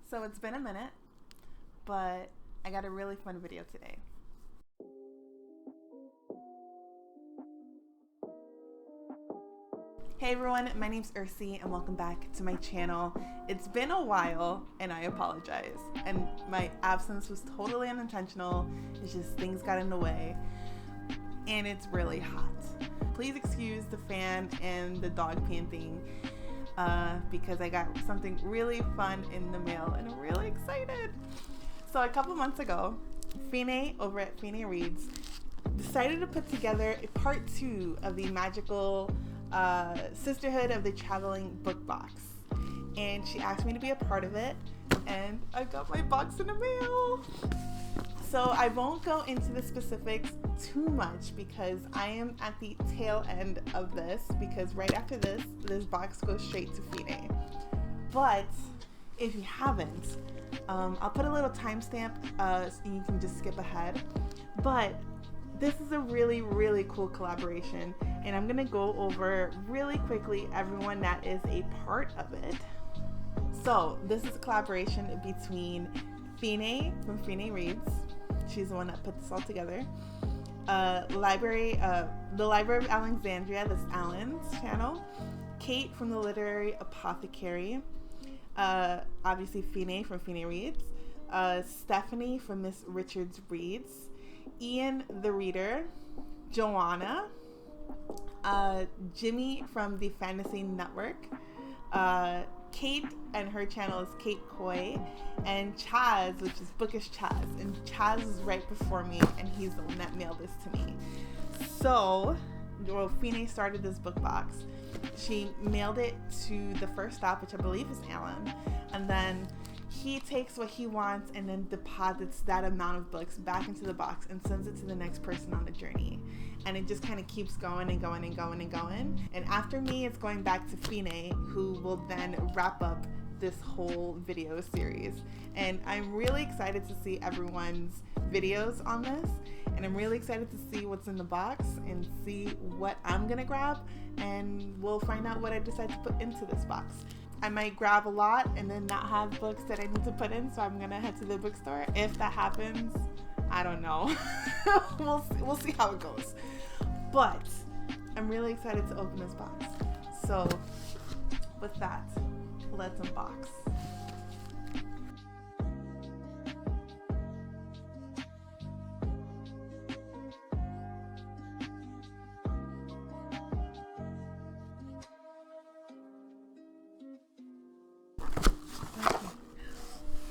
So it's been a minute, but I got a really fun video today. Hey everyone, my name's Ercy and welcome back to my channel. It's been a while and I apologize. And my absence was totally unintentional. It's just things got in the way and it's really hot. Please excuse the fan and the dog panting because I got something really fun in the mail and I'm really excited. So a couple months ago, Fine over at Fine Reads decided to put together a part 2 of the magical Sisterhood of the Traveling Bookbox, and she asked me to be a part of it, and I got my box in the mail. So I won't go into the specifics too much because I am at the tail end of this, because right after this box goes straight to Fine. But if you haven't, I'll put a little timestamp so you can just skip ahead. But this is a really, really cool collaboration, and I'm gonna go over really quickly everyone that is a part of it. So this is a collaboration between Fine from Fine Reads. She's the one that put this all together. The Library of Alexandria, that's Alan's channel. Kate from the Literary Apothecary. Obviously Fine from Fine Reads. Stephanie from Miss Richards Reads. Ian the Reader, Joanna, Jimmy from the Fantasy Network, Kate and her channel is Kate Coy, and Chaz, which is Bookish Chaz, and Chaz is right before me and he's the one that mailed this to me. So, well, Fine started this book box. She mailed it to the first stop, which I believe is Alan, and then he takes what he wants and then deposits that amount of books back into the box and sends it to the next person on the journey. And it just kind of keeps going and going and going and going. And after me, it's going back to Fine, who will then wrap up this whole video series. And I'm really excited to see everyone's videos on this. And I'm really excited to see what's in the box and see what I'm gonna grab. And we'll find out what I decide to put into this box. I might grab a lot and then not have books that I need to put in, so I'm gonna head to the bookstore. If that happens, I don't know. We'll see how it goes. But I'm really excited to open this box. So with that, let's unbox.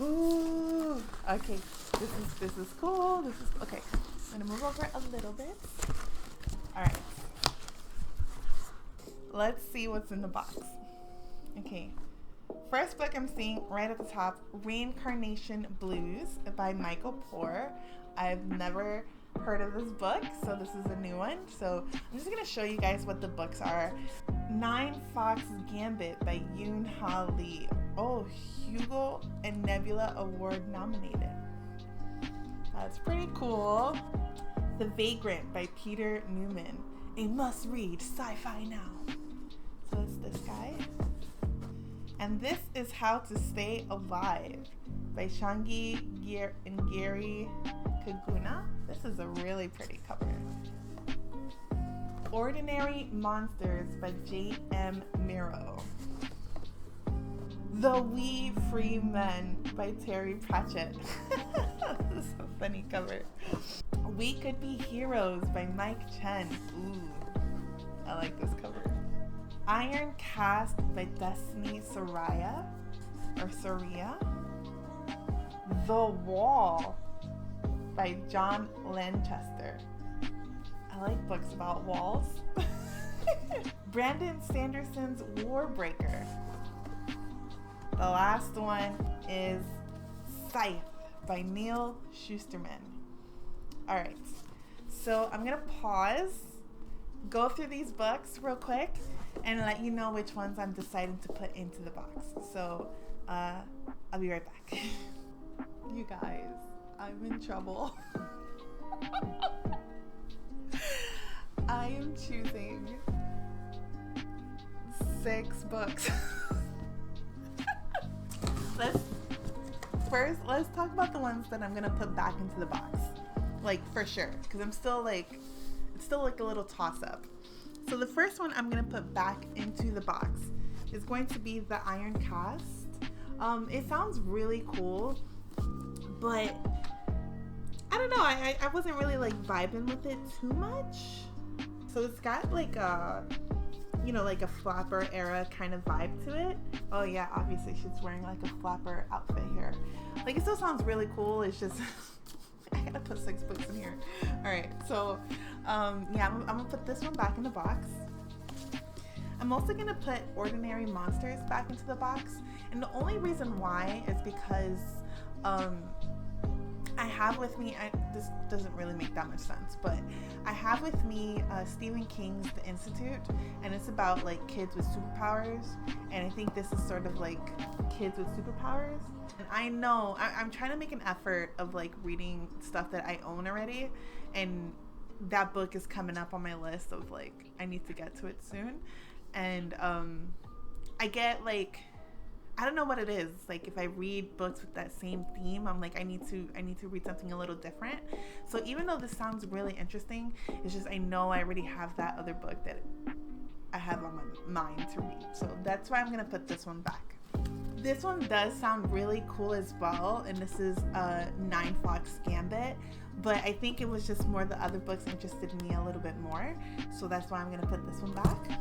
Ooh, okay, this is cool. This is okay. I'm gonna move over a little bit. All right, let's see what's in the box. Okay, first book I'm seeing right at the top, Reincarnation Blues by Michael Poore. I've never heard of this book, so this is a new one. So I'm just gonna show you guys what the books are. Nine Fox Gambit by Yoon Ha Lee. Oh, Hugo and Nebula Award nominated. That's pretty cool. The Vagrant by Peter Newman. A must-read sci-fi now. So it's this guy. And this is How to Stay Alive by Shangi and Gary Kaguna. This is a really pretty cover. Ordinary Monsters by J.M. Miro. The We Free Men by Terry Pratchett. This is a funny cover. We Could Be Heroes by Mike Chen. Ooh, I like this cover. Iron Cast by Destiny Soraya. The Wall by John Lanchester. I like books about walls. Brandon Sanderson's Warbreaker. The last one is Scythe by Neil Schusterman. All right, so I'm gonna pause, go through these books real quick, and let you know which ones I'm deciding to put into the box. So I'll be right back. You guys, I'm in trouble. I am choosing 6 books. first, let's talk about the ones that I'm gonna put back into the box, like for sure, because I'm still like, it's still like a little toss up. So the first one I'm gonna put back into the box is going to be the Iron Cast. It sounds really cool, but I don't know, I wasn't really like vibing with it too much. So it's got like a, you know, like a flapper era kind of vibe to it. Oh yeah, obviously she's wearing like a flapper outfit here. Like, it still sounds really cool. It's just I gotta put 6 books in here. All right, so yeah, I'm gonna put this one back in the box. I'm also gonna put Ordinary Monsters back into the box, and the only reason why is because I have with me, this doesn't really make that much sense, but I have with me Stephen King's The Institute, and it's about like kids with superpowers, and I think this is sort of like kids with superpowers. And I know I'm trying to make an effort of like reading stuff that I own already, and that book is coming up on my list of like, I need to get to it soon. And I get like, I don't know what it is. Like, if I read books with that same theme, I'm like, I need to read something a little different. So even though this sounds really interesting, it's just, I know I already have that other book that I have on my mind to read. So that's why I'm gonna put this one back. This one does sound really cool as well, and this is Nine Fox Gambit, but I think it was just more the other books interested me a little bit more. So that's why I'm gonna put this one back.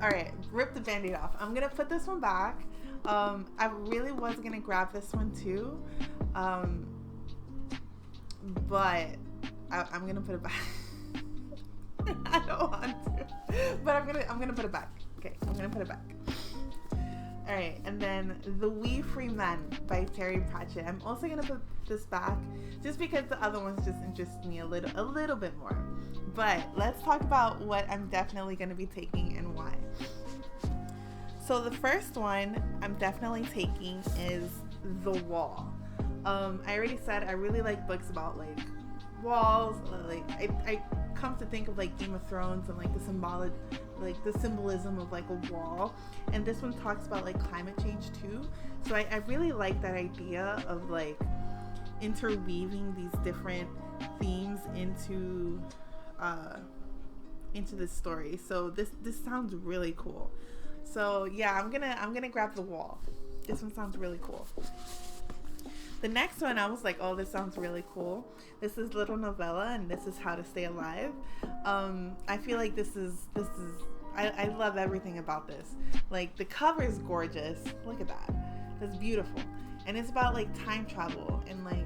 All right, rip the band-aid off. I'm gonna put this one back. I really was gonna grab this one too, but I'm gonna put it back. I don't want to, but I'm gonna put it back. Okay, I'm gonna put it back. All right, and then The We Free Men by Terry Pratchett. I'm also gonna put this back just because the other ones just interest me a little bit more. But let's talk about what I'm definitely gonna be taking and why. So the first one I'm definitely taking is The Wall. I already said I really like books about like walls. Like I come to think of like Game of Thrones and like the symbolism of like a wall. And this one talks about like climate change too. So I really like that idea of like interweaving these different themes into this story. So this sounds really cool. So yeah, I'm gonna grab The Wall. This one sounds really cool. The next one, I was like, oh, this sounds really cool. This is Little Novella, and this is How to Stay Alive. I feel like this is I love everything about this. Like, the cover is gorgeous. Look at that. That's beautiful. And it's about like time travel and like,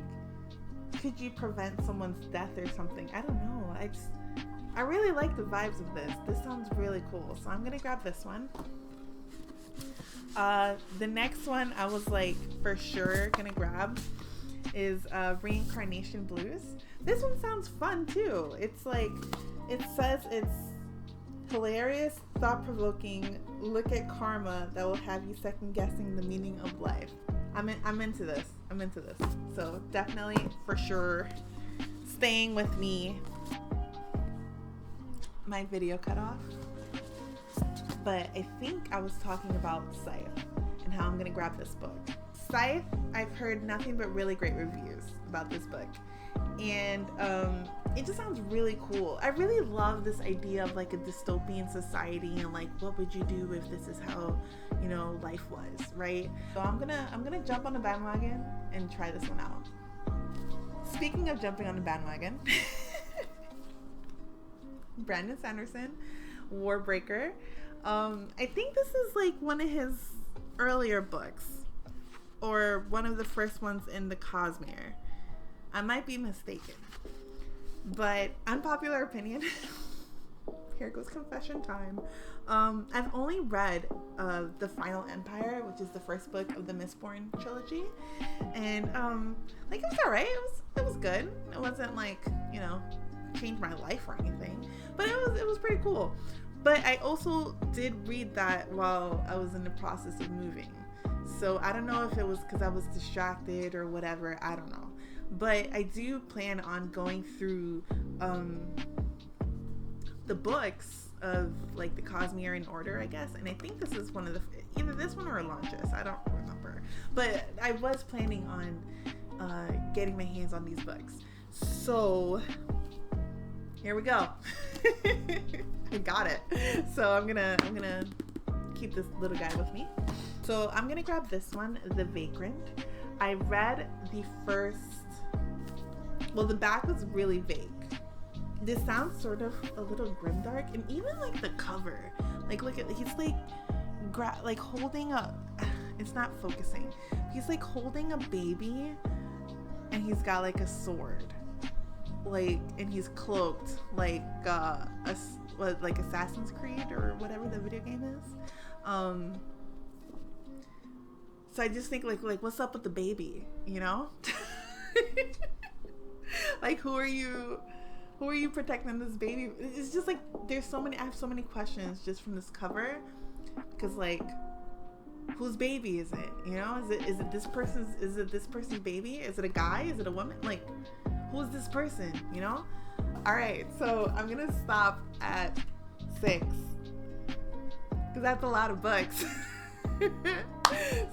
could you prevent someone's death or something? I don't know. I really like the vibes of this. This sounds really cool. So I'm gonna grab this one. The next one I was like for sure gonna grab is Reincarnation Blues. This one sounds fun too. It's like, it says it's hilarious, thought-provoking look at karma that will have you second guessing the meaning of life. I'm into this. So definitely for sure staying with me. My video cut off. But I think I was talking about Scythe and how I'm gonna grab this book. Scythe, I've heard nothing but really great reviews about this book, and it just sounds really cool. I really love this idea of like a dystopian society and like, what would you do if this is how, you know, life was, right? So I'm gonna jump on the bandwagon and try this one out. Speaking of jumping on the bandwagon, Brandon Sanderson, Warbreaker. I think this is like one of his earlier books, or one of the first ones in the Cosmere. I might be mistaken, but unpopular opinion. Here goes confession time. I've only read The Final Empire, which is the first book of the Mistborn trilogy, and like, it was alright. It was good. It wasn't like, you know, changed my life or anything, but it was pretty cool. But I also did read that while I was in the process of moving. So I don't know if it was because I was distracted or whatever. I don't know. But I do plan on going through the books of like the Cosmere in order, I guess. And I think this is one of the, either this one or Elantris. I don't remember. But I was planning on getting my hands on these books. So here we go. I got it. So I'm gonna keep this little guy with me. So I'm gonna grab this one, The Vagrant. I read the first, well, the back was really vague. This sounds sort of a little grimdark, and even like the cover, like look at, he's like holding a, it's not focusing. He's like holding a baby, and he's got like a sword, like, and he's cloaked like like Assassin's Creed or whatever the video game is. So I just think like what's up with the baby, you know? Like who are you protecting this baby? It's just like I have so many questions just from this cover, because like, whose baby is it? You know, is it this person's baby? Is it a guy? Is it a woman? Like, who is this person? You know? All right, so I'm gonna stop at 6 because that's a lot of books.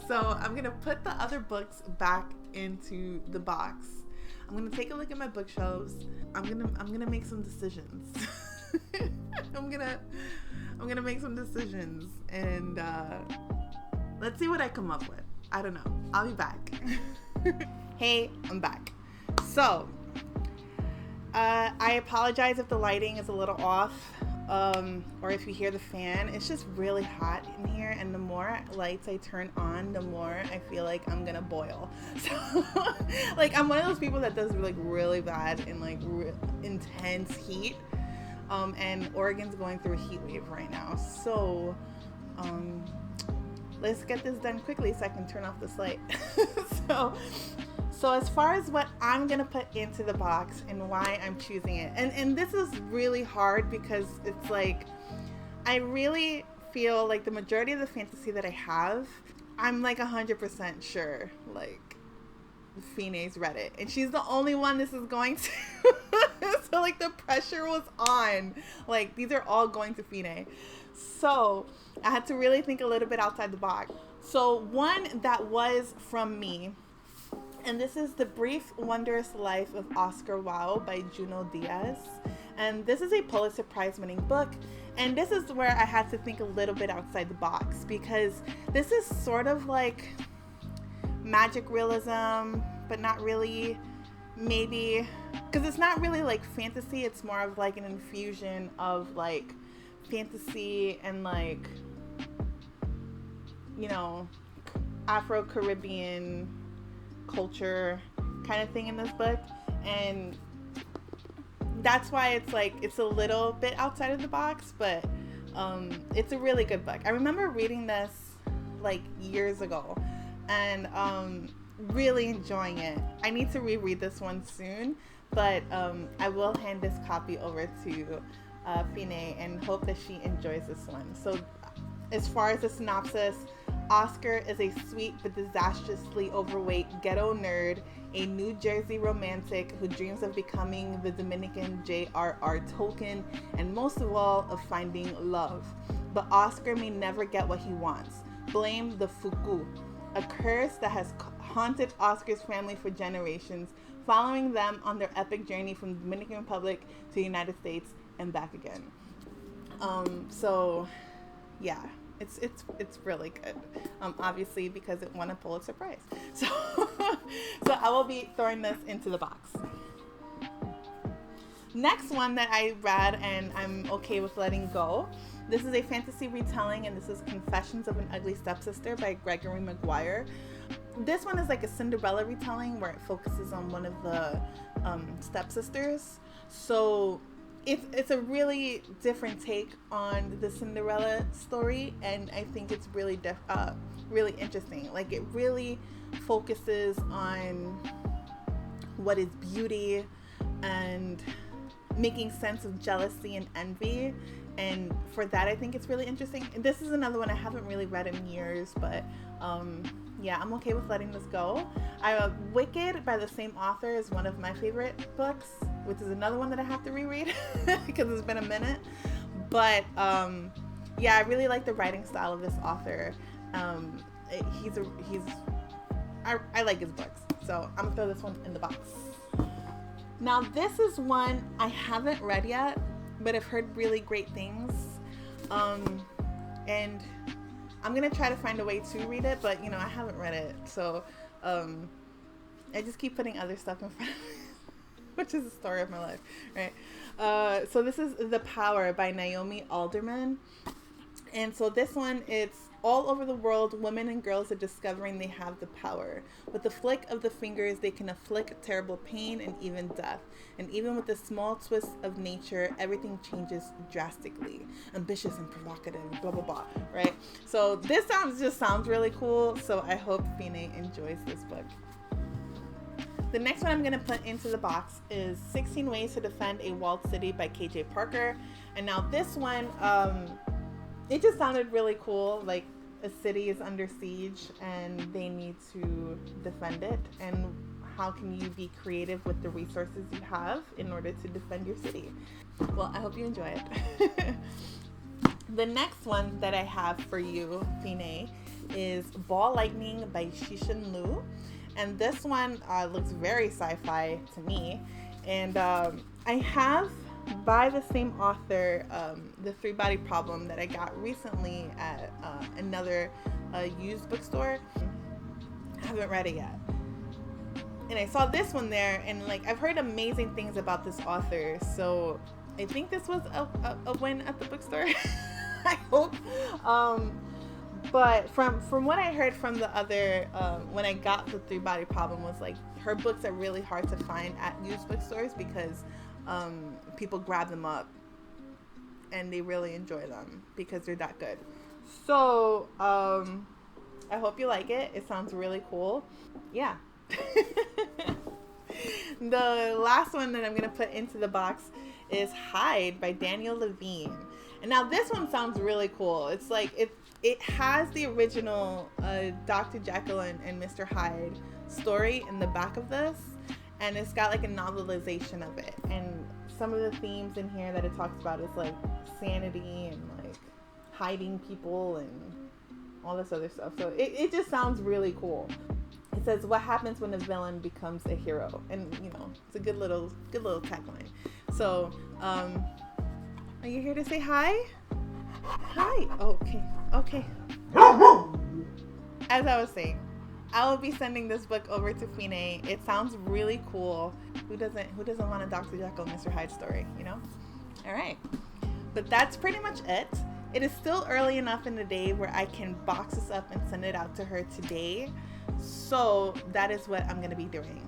So I'm gonna put the other books back into the box. I'm gonna take a look at my bookshelves. I'm gonna make some decisions. I'm gonna make some decisions, and let's see what I come up with. I don't know. I'll be back. Hey, I'm back. So I apologize if the lighting is a little off, or if you hear the fan. It's just really hot in here, and the more lights I turn on, the more I feel like I'm gonna boil. So like, I'm one of those people that does like really bad in like intense heat, and Oregon's going through a heat wave right now, so let's get this done quickly so I can turn off this light. So as far as what I'm gonna put into the box and why I'm choosing it, and this is really hard because it's like, I really feel like the majority of the fantasy that I have, I'm like 100% sure like Fine's read it, and she's the only one this is going to. So like the pressure was on, like these are all going to Fine. So I had to really think a little bit outside the box. So one that was from me, and this is The Brief Wondrous Life of Oscar Wilde by Junot Diaz. And this is a Pulitzer Prize winning book. And this is where I had to think a little bit outside the box, because this is sort of like magic realism, but not really, maybe, because it's not really like fantasy. It's more of like an infusion of like fantasy and like, you know, Afro-Caribbean culture kind of thing in this book, and that's why it's like it's a little bit outside of the box, but it's a really good book. I remember reading this like years ago and really enjoying it. I need to reread this one soon, but I will hand this copy over to Fine and hope that she enjoys this one. So as far as the synopsis, Oscar is a sweet but disastrously overweight ghetto nerd, a New Jersey romantic who dreams of becoming the Dominican J.R.R. Tolkien, and most of all, of finding love. But Oscar may never get what he wants. Blame the Fuku, a curse that has haunted Oscar's family for generations, following them on their epic journey from the Dominican Republic to the United States and back again. So yeah, it's really good. Obviously because it won a Pulitzer Prize. So I will be throwing this into the box. Next one that I read and I'm okay with letting go. This is a fantasy retelling, and this is Confessions of an Ugly Stepsister by Gregory Maguire. This one is like a Cinderella retelling where it focuses on one of the stepsisters. So it's a really different take on the Cinderella story, and I think it's really really interesting. Like, it really focuses on what is beauty and making sense of jealousy and envy, and for that I think it's really interesting. And this is another one I haven't really read in years, but yeah, I'm okay with letting this go. Wicked by the same author is one of my favorite books, which is another one that I have to reread because it's been a minute. But yeah, I really like the writing style of this author. He's I like his books. So I'm gonna throw this one in the box. Now this is one I haven't read yet, but I've heard really great things. And I'm gonna try to find a way to read it, but you know, I haven't read it. So I just keep putting other stuff in front of me, which is the story of my life, right? So this is The Power by Naomi Alderman. And so this one, it's all over the world, women and girls are discovering they have the power. With the flick of the fingers, they can inflict terrible pain and even death. And even with the small twists of nature, everything changes drastically. Ambitious and provocative, blah, blah, blah, right? So this just sounds really cool. So I hope Fine enjoys this book. The next one I'm going to put into the box is 16 Ways to Defend a Walled City by KJ Parker. And now this one, it just sounded really cool. Like a city is under siege and they need to defend it. And how can you be creative with the resources you have in order to defend your city? Well, I hope you enjoy it. The next one that I have for you, Fine, is Ball Lightning by Cixin Liu. And this one looks very sci-fi to me. And I have, by the same author, The Three-Body Problem that I got recently at another used bookstore. I haven't read it yet. And I saw this one there, and like I've heard amazing things about this author, so I think this was a win at the bookstore. I hope. But from what I heard from the other, when I got The Three-Body Problem, was like her books are really hard to find at used bookstores because people grab them up and they really enjoy them because they're that good. So I hope you like it. It sounds really cool. Yeah. The last one that I'm going to put into the box is Hide by Daniel Levine. And now this one sounds really cool. It's like it has the original Dr. Jekyll and Mr. Hyde story in the back of this, and it's got like a novelization of it. And some of the themes in here that it talks about is like sanity and like hiding people and all this other stuff. So it just sounds really cool. It says, what happens when a villain becomes a hero? And you know, it's a good little tagline. So are you here to say hi? Hi. Oh, okay. As I was saying, I will be sending this book over to Fine. It sounds really cool. Who doesn't want a Dr. Jekyll and Mr. Hyde story, you know? All right. But that's pretty much it. It is still early enough in the day where I can box this up and send it out to her today. So that is what I'm going to be doing.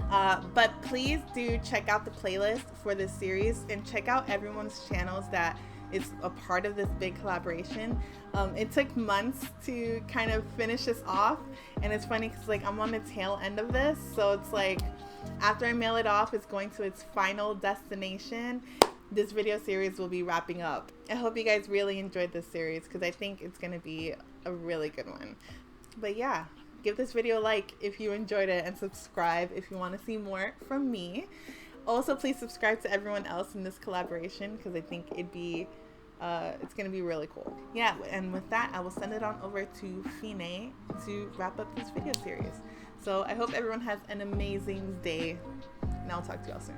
But please do check out the playlist for this series and check out everyone's channels that is a part of this big collaboration. It took months to kind of finish this off, and it's funny because like I'm on the tail end of this, so it's like after I mail it off, it's going to its final destination. This video series will be wrapping up. I hope you guys really enjoyed this series because I think it's going to be a really good one. But yeah, give this video a like if you enjoyed it and subscribe if you want to see more from me. Also, please subscribe to everyone else in this collaboration because I think it's going to be really cool. Yeah, and with that, I will send it on over to Fine to wrap up this video series. So I hope everyone has an amazing day, and I'll talk to y'all soon.